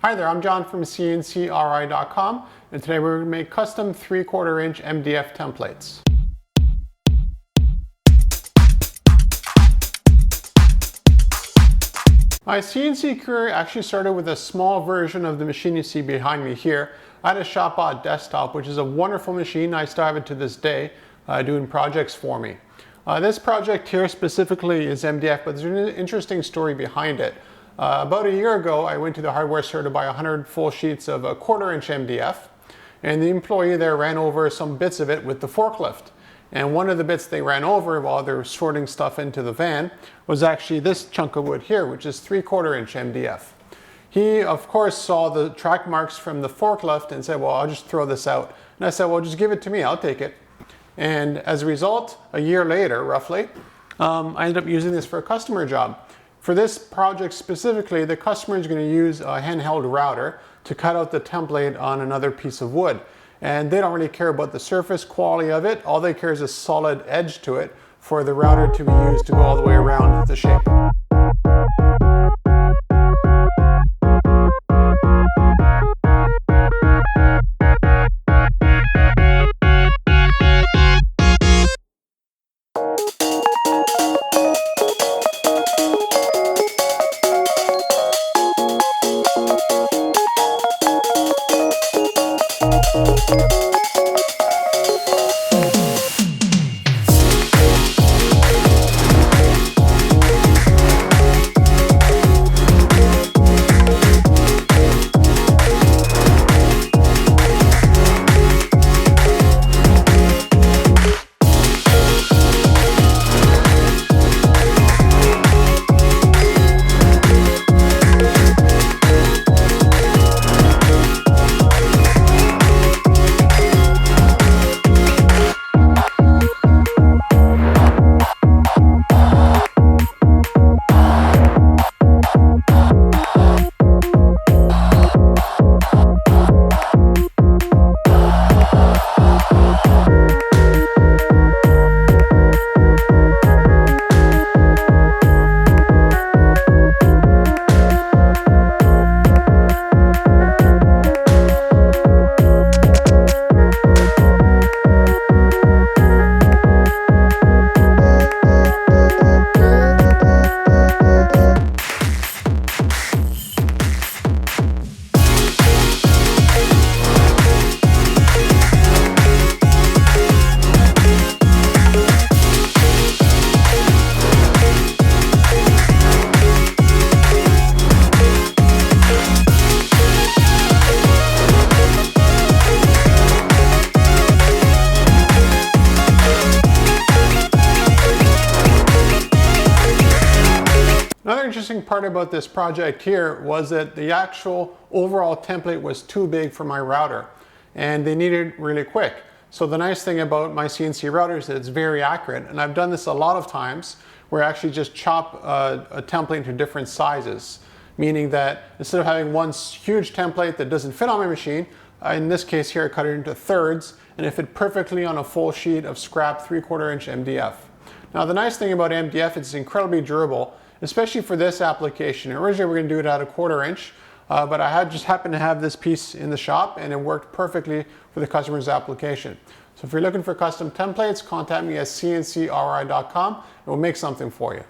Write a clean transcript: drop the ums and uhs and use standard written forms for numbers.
Hi there, I'm John from CNCKing.com, and today we're going to make custom 3/4 inch MDF templates. My CNC career actually started with a small version of the machine you see behind me here. I had a ShopBot desktop, which is a wonderful machine. I still have it to this day, doing projects for me. This project here specifically is MDF, but there's an interesting story behind it. About a year ago, I went to the hardware store to buy 100 full sheets of a 1/4 inch MDF, and the employee there ran over some bits of it with the forklift. And one of the bits they ran over while they were sorting stuff into the van was actually this chunk of wood here, which is 3/4 inch MDF. He, of course, saw the track marks from the forklift and said, well, I'll just throw this out. And I said, well, just give it to me, I'll take it. And as a result, a year later, roughly, I ended up using this for a customer job. For this project specifically, the customer is going to use a handheld router to cut out the template on another piece of wood. And they don't really care about the surface quality of it. All they care is a solid edge to it for the router to be used to go all the way around the shape. Another interesting part about this project here was that the actual overall template was too big for my router and they needed it really quick. So the nice thing about my CNC router is that it's very accurate, and I've done this a lot of times where I actually just chop a template into different sizes, meaning that instead of having one huge template that doesn't fit on my machine, in this case here I cut it into thirds and it fit perfectly on a full sheet of scrap 3/4 inch MDF. Now the nice thing about MDF is it's incredibly durable, especially for this application. Originally we were going to do it at a 1/4 inch, but I just happened to have this piece in the shop and it worked perfectly for the customer's application. So if you're looking for custom templates, contact me at CNCRI.com and we'll make something for you.